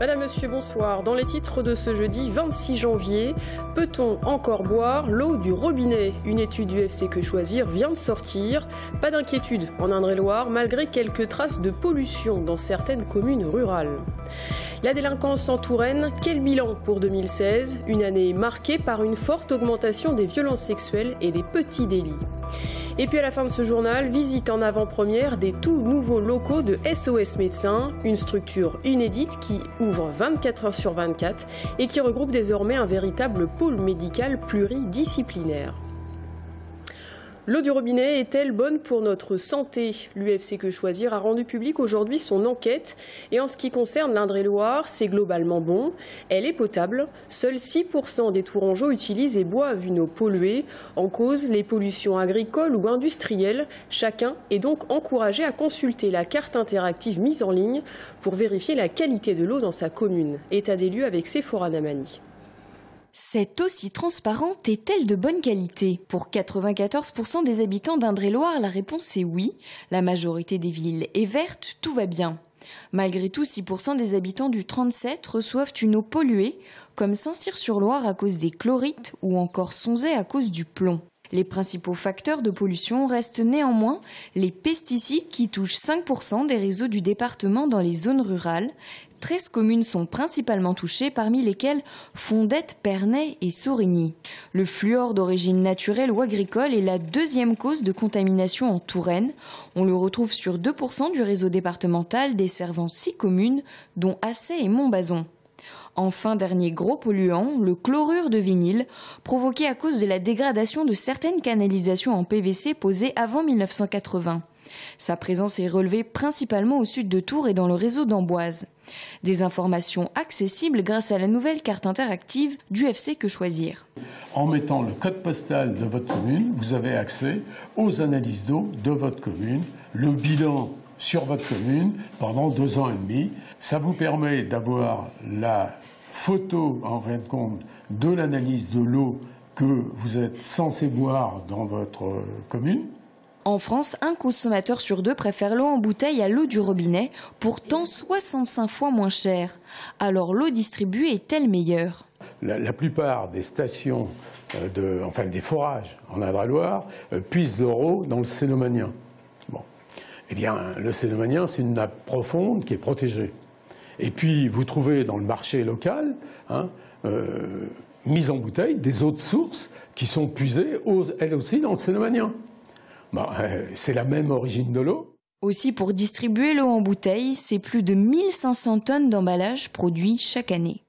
Madame, Monsieur, bonsoir. Dans les titres de ce jeudi 26 janvier, peut-on encore boire l'eau du robinet? Une étude du FC Que Choisir vient de sortir. Pas d'inquiétude en Indre-et-Loire, malgré quelques traces de pollution dans certaines communes rurales. La délinquance en Touraine, quel bilan pour 2016? Une année marquée par une forte augmentation des violences sexuelles et des petits délits. Et puis à la fin de ce journal, visite en avant-première des tout nouveaux locaux de SOS Médecins, une structure inédite qui ouvre 24 heures sur 24 et qui regroupe désormais un véritable pôle médical pluridisciplinaire. L'eau du robinet est-elle bonne pour notre santé? L'UFC Que Choisir a rendu public aujourd'hui son enquête et en ce qui concerne l'Indre-et-Loire, c'est globalement bon. Elle est potable. Seuls 6% des Tourangeaux utilisent et boivent une eau polluée. En cause, les pollutions agricoles ou industrielles. Chacun est donc encouragé à consulter la carte interactive mise en ligne pour vérifier la qualité de l'eau dans sa commune. État des lieux avec Sephora Namani. Cette eau si transparente est-elle de bonne qualité? Pour 94% des habitants d'Indre-et-Loire, la réponse est oui. La majorité des villes est verte, tout va bien. Malgré tout, 6% des habitants du 37 reçoivent une eau polluée, comme Saint-Cyr-sur-Loire à cause des chlorites ou encore Sonzay à cause du plomb. Les principaux facteurs de pollution restent néanmoins les pesticides qui touchent 5% des réseaux du département dans les zones rurales. 13 communes sont principalement touchées, parmi lesquelles Fondettes, Pernay et Saurigny. Le fluor d'origine naturelle ou agricole est la deuxième cause de contamination en Touraine. On le retrouve sur 2% du réseau départemental desservant 6 communes, dont Assay et Montbazon. Enfin, dernier gros polluant, le chlorure de vinyle, provoqué à cause de la dégradation de certaines canalisations en PVC posées avant 1980. Sa présence est relevée principalement au sud de Tours et dans le réseau d'Amboise. Des informations accessibles grâce à la nouvelle carte interactive du FC Que Choisir. En mettant le code postal de votre commune, vous avez accès aux analyses d'eau de votre commune, le bilan sur votre commune pendant 2 ans et demi. Ça vous permet d'avoir la photo, en fin de compte, de l'analyse de l'eau que vous êtes censé boire dans votre commune. En France, un consommateur sur 2 préfère l'eau en bouteille à l'eau du robinet, pourtant 65 fois moins chère. Alors l'eau distribuée est-elle meilleure? La plupart des stations, des forages en Indre-et-Loire puisent leur eau dans le Cénomanien. Bon. Eh bien, le Cénomanien, c'est une nappe profonde qui est protégée. Et puis, vous trouvez dans le marché local, mise en bouteille, des eaux de source qui sont puisées, elles aussi, dans le Cénomanien. C'est la même origine de l'eau. Aussi, pour distribuer l'eau en bouteille, c'est plus de 1500 tonnes d'emballage produits chaque année.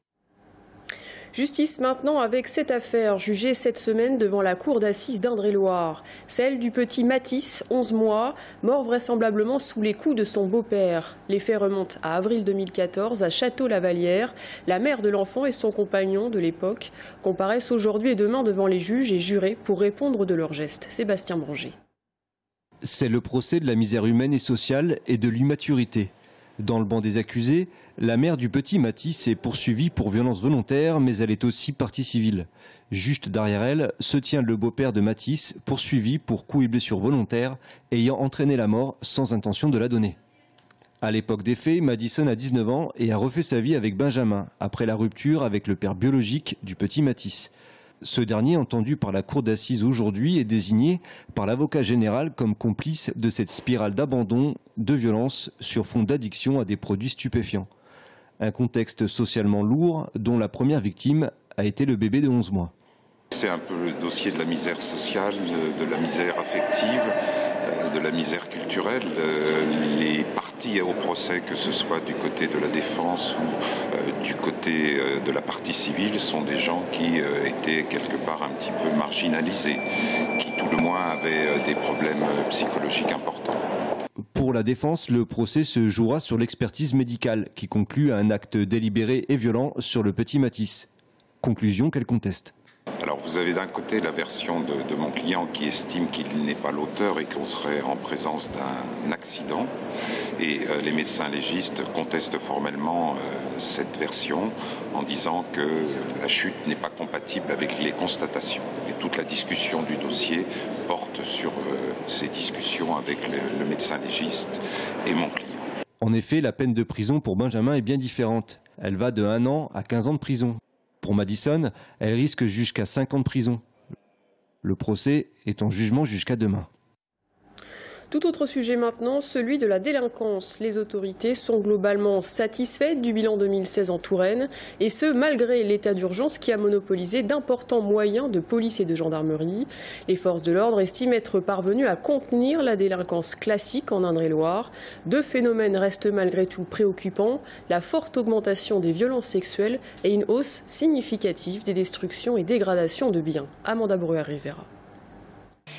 Justice maintenant avec cette affaire jugée cette semaine devant la cour d'assises d'Indre-et-Loire. Celle du petit Mathis, 11 mois, mort vraisemblablement sous les coups de son beau-père. Les faits remontent à avril 2014 à Château-Lavalière. La mère de l'enfant et son compagnon de l'époque comparaissent aujourd'hui et demain devant les juges et jurés pour répondre de leurs gestes. Sébastien Branger. C'est le procès de la misère humaine et sociale et de l'immaturité. Dans le banc des accusés, la mère du petit Mathis est poursuivie pour violence volontaire, mais elle est aussi partie civile. Juste derrière elle se tient le beau-père de Mathis, poursuivi pour coups et blessures volontaires, ayant entraîné la mort sans intention de la donner. À l'époque des faits, Madison a 19 ans et a refait sa vie avec Benjamin, après la rupture avec le père biologique du petit Mathis. Ce dernier, entendu par la cour d'assises aujourd'hui, est désigné par l'avocat général comme complice de cette spirale d'abandon, de violence sur fond d'addiction à des produits stupéfiants. Un contexte socialement lourd dont la première victime a été le bébé de 11 mois. C'est un peu le dossier de la misère sociale, de la misère affective, de la misère culturelle. Les parties au procès, que ce soit du côté de la défense ou du côté de la partie civile, sont des gens qui étaient quelque part un petit peu marginalisés, qui tout le moins avaient des problèmes psychologiques importants. Pour la défense, le procès se jouera sur l'expertise médicale qui conclut à un acte délibéré et violent sur le petit Mathis. Conclusion qu'elle conteste. Alors vous avez d'un côté la version de mon client qui estime qu'il n'est pas l'auteur et qu'on serait en présence d'un accident. Et les médecins légistes contestent formellement cette version en disant que la chute n'est pas compatible avec les constatations. Et toute la discussion du dossier porte sur ces discussions avec le médecin légiste et mon client. En effet, la peine de prison pour Benjamin est bien différente. Elle va de 1 an à 15 ans de prison. Pour Madison, elle risque jusqu'à 5 ans de prison. Le procès est en jugement jusqu'à demain. Tout autre sujet maintenant, celui de la délinquance. Les autorités sont globalement satisfaites du bilan 2016 en Touraine, et ce malgré l'état d'urgence qui a monopolisé d'importants moyens de police et de gendarmerie. Les forces de l'ordre estiment être parvenues à contenir la délinquance classique en Indre-et-Loire. 2 phénomènes restent malgré tout préoccupants, la forte augmentation des violences sexuelles et une hausse significative des destructions et dégradations de biens. Amanda Breuer-Rivera.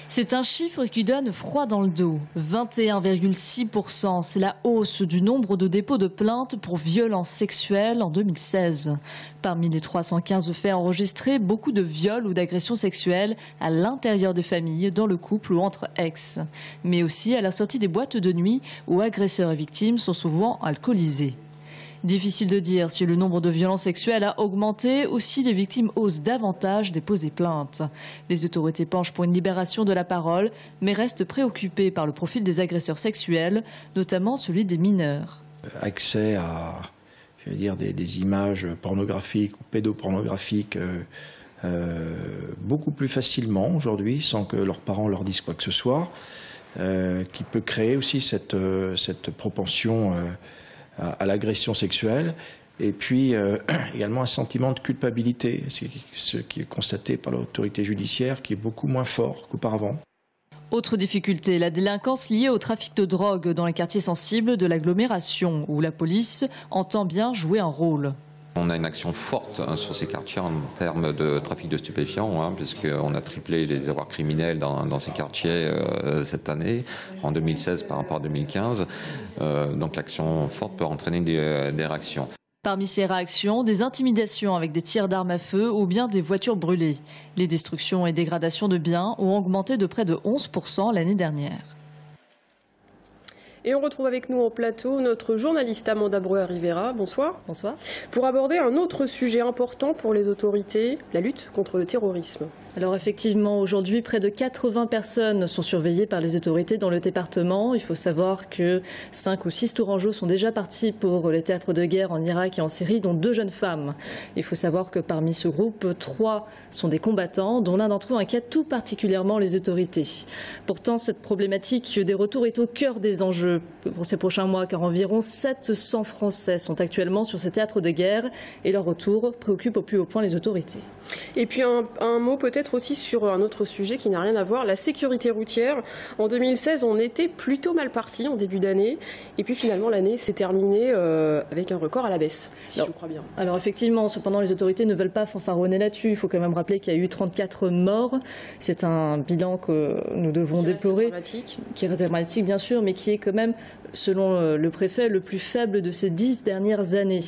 C'est un chiffre qui donne froid dans le dos. 21,6%, c'est la hausse du nombre de dépôts de plaintes pour violences sexuelles en 2016. Parmi les 315 faits enregistrés, beaucoup de viols ou d'agressions sexuelles à l'intérieur des familles, dans le couple ou entre ex. Mais aussi à la sortie des boîtes de nuit où agresseurs et victimes sont souvent alcoolisés. Difficile de dire si le nombre de violences sexuelles a augmenté ou si les victimes osent davantage déposer plainte. Les autorités penchent pour une libération de la parole, mais restent préoccupées par le profil des agresseurs sexuels, notamment celui des mineurs. Accès à des images pornographiques ou pédopornographiques beaucoup plus facilement aujourd'hui, sans que leurs parents leur disent quoi que ce soit, qui peut créer aussi cette propension à l'agression sexuelle, et puis également un sentiment de culpabilité, ce qui est constaté par l'autorité judiciaire, qui est beaucoup moins fort qu'auparavant. Autre difficulté, la délinquance liée au trafic de drogue dans les quartiers sensibles de l'agglomération, où la police entend bien jouer un rôle. On a une action forte sur ces quartiers en termes de trafic de stupéfiants, puisqu'on a triplé les avoirs criminels dans ces quartiers cette année, en 2016 par rapport à 2015. Donc l'action forte peut entraîner des réactions. Parmi ces réactions, des intimidations avec des tirs d'armes à feu ou bien des voitures brûlées. Les destructions et dégradations de biens ont augmenté de près de 11% l'année dernière. Et on retrouve avec nous en plateau notre journaliste Amanda Breuer-Rivera. Bonsoir. Bonsoir. Pour aborder un autre sujet important pour les autorités, la lutte contre le terrorisme. Alors effectivement, aujourd'hui, près de 80 personnes sont surveillées par les autorités dans le département. Il faut savoir que 5 ou 6 tourangeaux sont déjà partis pour les théâtres de guerre en Irak et en Syrie, dont 2 jeunes femmes. Il faut savoir que parmi ce groupe, 3 sont des combattants, dont l'un d'entre eux inquiète tout particulièrement les autorités. Pourtant, cette problématique des retours est au cœur des enjeux pour ces prochains mois, car environ 700 Français sont actuellement sur ces théâtres de guerre et leur retour préoccupe au plus haut point les autorités. Et puis un mot peut-être aussi sur un autre sujet qui n'a rien à voir, la sécurité routière. En 2016, on était plutôt mal parti en début d'année. Et puis finalement, l'année s'est terminée avec un record à la baisse, si je crois bien. Alors effectivement, cependant, les autorités ne veulent pas fanfaronner là-dessus. Il faut quand même rappeler qu'il y a eu 34 morts. C'est un bilan que nous devons déplorer. Qui reste dramatique, bien sûr, mais qui est quand même, selon le préfet, le plus faible de ces 10 dernières années.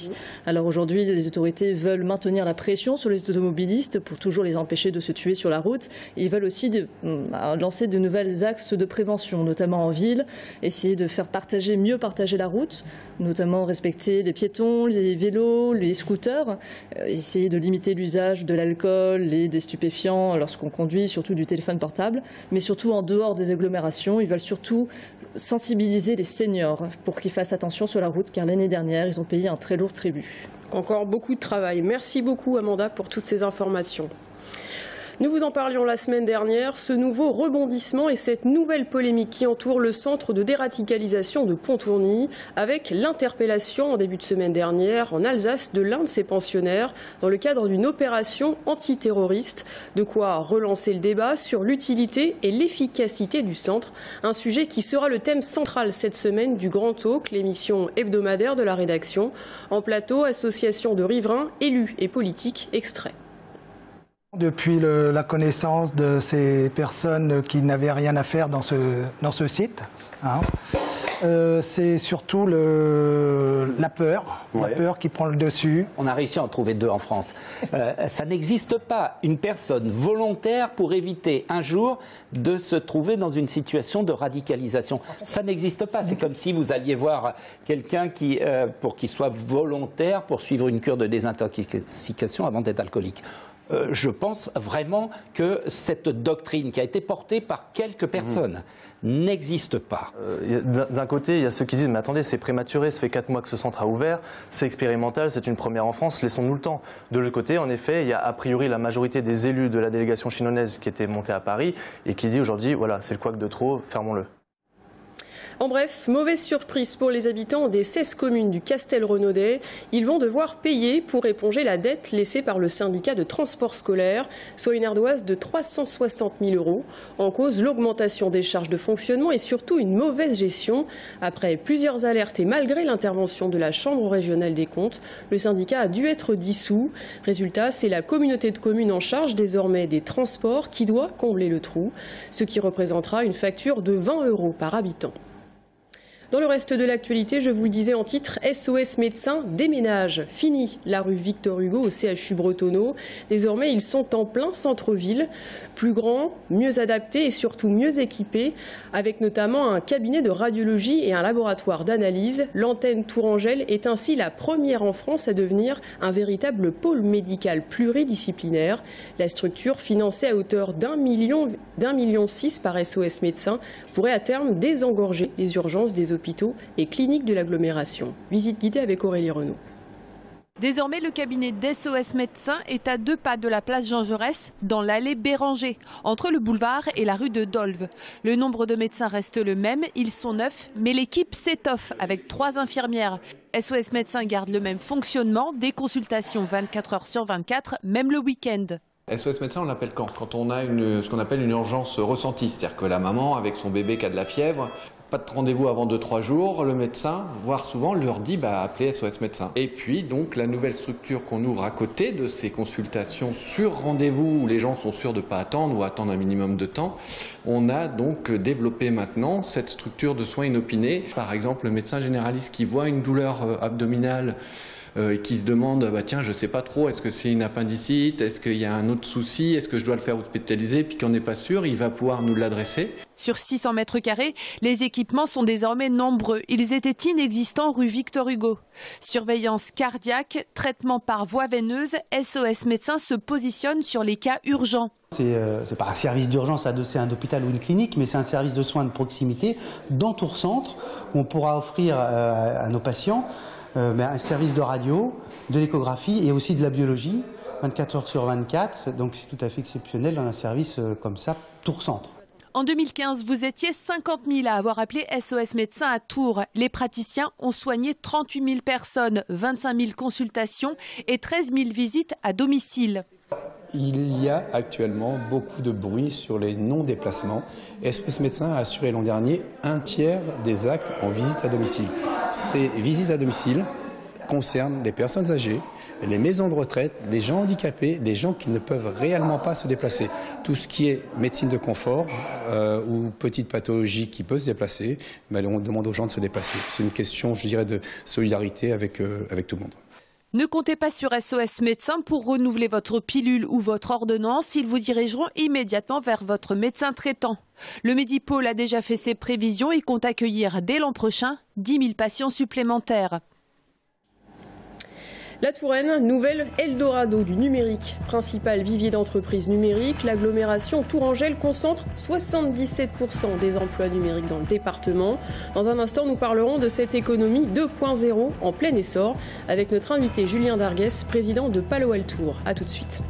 Alors aujourd'hui, les autorités veulent maintenir la pression sur les automobilistes pour toujours les empêcher de se tuer sur la route. Ils veulent aussi lancer de nouvelles axes de prévention, notamment en ville, essayer de faire mieux partager la route, notamment respecter les piétons, les vélos, les scooters, essayer de limiter l'usage de l'alcool et des stupéfiants lorsqu'on conduit, surtout du téléphone portable, mais surtout en dehors des agglomérations. Ils veulent surtout sensibiliser les seniors pour qu'ils fassent attention sur la route, car l'année dernière, ils ont payé un très lourd tribut. Encore beaucoup de travail. Merci beaucoup Amanda pour toutes ces informations. Nous vous en parlions la semaine dernière, ce nouveau rebondissement et cette nouvelle polémique qui entoure le centre de déradicalisation de Pontourny, avec l'interpellation en début de semaine dernière en Alsace de l'un de ses pensionnaires dans le cadre d'une opération antiterroriste. De quoi relancer le débat sur l'utilité et l'efficacité du centre, un sujet qui sera le thème central cette semaine du Grand Talk, l'émission hebdomadaire de la rédaction. En plateau, association de riverains, élus et politiques, extraits. Depuis la connaissance de ces personnes qui n'avaient rien à faire dans ce site, c'est surtout la peur qui prend le dessus. On a réussi à en trouver 2 en France. Ça n'existe pas une personne volontaire pour éviter un jour de se trouver dans une situation de radicalisation. Ça n'existe pas. C'est comme si vous alliez voir quelqu'un pour qu'il soit volontaire pour suivre une cure de désintoxication avant d'être alcoolique. Je pense vraiment que cette doctrine qui a été portée par quelques personnes n'existe pas. D'un côté, il y a ceux qui disent « mais attendez, c'est prématuré, ça fait 4 mois que ce centre a ouvert, c'est expérimental, c'est une première en France, laissons-nous le temps ». De l'autre côté, en effet, il y a a priori la majorité des élus de la délégation chinonaise qui était montée à Paris et qui dit aujourd'hui « voilà, c'est le couac de trop, fermons-le ». En bref, mauvaise surprise pour les habitants des 16 communes du Castel-Renaudet. Ils vont devoir payer pour éponger la dette laissée par le syndicat de transport scolaire, soit une ardoise de 360 000 €. En cause, l'augmentation des charges de fonctionnement et surtout une mauvaise gestion. Après plusieurs alertes et malgré l'intervention de la Chambre régionale des comptes, le syndicat a dû être dissous. Résultat, c'est la communauté de communes en charge désormais des transports qui doit combler le trou, ce qui représentera une facture de 20 € par habitant. Dans le reste de l'actualité, je vous le disais en titre, SOS Médecins déménage. Fini la rue Victor Hugo au CHU Bretonneau. Désormais, ils sont en plein centre-ville, plus grand, mieux adapté et surtout mieux équipé, avec notamment un cabinet de radiologie et un laboratoire d'analyse. L'antenne Tourangelle est ainsi la première en France à devenir un véritable pôle médical pluridisciplinaire. La structure, financée à hauteur d'1,6 million par SOS Médecins, pourrait à terme désengorger les urgences des hôpitaux et cliniques de l'agglomération. Visite guidée avec Aurélie Renaud. Désormais, le cabinet d'SOS Médecins est à 2 pas de la place Jean Jaurès, dans l'allée Béranger, entre le boulevard et la rue de Dolves. Le nombre de médecins reste le même, ils sont 9, mais l'équipe s'étoffe avec 3 infirmières. SOS Médecins garde le même fonctionnement, des consultations 24 heures sur 24, même le week-end. SOS Médecins, on l'appelle quand on a ce qu'on appelle une urgence ressentie, c'est-à-dire que la maman avec son bébé qui a de la fièvre, pas de rendez-vous avant 2-3 jours, le médecin, voire souvent, leur dit appelez SOS Médecins. Et puis donc la nouvelle structure qu'on ouvre à côté de ces consultations sur rendez-vous où les gens sont sûrs de ne pas attendre ou attendre un minimum de temps, on a donc développé maintenant cette structure de soins inopinés. Par exemple, le médecin généraliste qui voit une douleur abdominale et qui se demande tiens, je sais pas trop, est-ce que c'est une appendicite, est-ce qu'il y a un autre souci, est-ce que je dois le faire hospitaliser, puis qu'on n'est pas sûr, il va pouvoir nous l'adresser. Sur 600 mètres carrés, les équipements sont désormais nombreux. Ils étaient inexistants rue Victor Hugo. Surveillance cardiaque, traitement par voie veineuse, SOS Médecins se positionne sur les cas urgents. C'est pas un service d'urgence adossé à un hôpital ou une clinique, mais c'est un service de soins de proximité dans Tours-Centre où on pourra offrir à nos patients un service de radio, de l'échographie et aussi de la biologie, 24 heures sur 24. Donc c'est tout à fait exceptionnel dans un service comme ça, Tours-Centre. En 2015, vous étiez 50 000 à avoir appelé SOS Médecins à Tours. Les praticiens ont soigné 38 000 personnes, 25 000 consultations et 13 000 visites à domicile. Il y a actuellement beaucoup de bruit sur les non-déplacements. SOS Médecins a assuré l'an dernier 1/3 des actes en visite à domicile. Ces visites à domicile concernent les personnes âgées, les maisons de retraite, les gens handicapés, les gens qui ne peuvent réellement pas se déplacer. Tout ce qui est médecine de confort ou petite pathologie qui peut se déplacer, on demande aux gens de se déplacer. C'est une question, je dirais, de solidarité avec tout le monde. Ne comptez pas sur SOS Médecins pour renouveler votre pilule ou votre ordonnance. Ils vous dirigeront immédiatement vers votre médecin traitant. Le Medipôle a déjà fait ses prévisions et compte accueillir dès l'an prochain 10 000 patients supplémentaires. La Touraine, nouvelle Eldorado du numérique. Principal vivier d'entreprises numériques, l'agglomération Tourangelle concentre 77% des emplois numériques dans le département. Dans un instant, nous parlerons de cette économie 2.0 en plein essor avec notre invité Julien Darguès, président de Palo Altour. A tout de suite.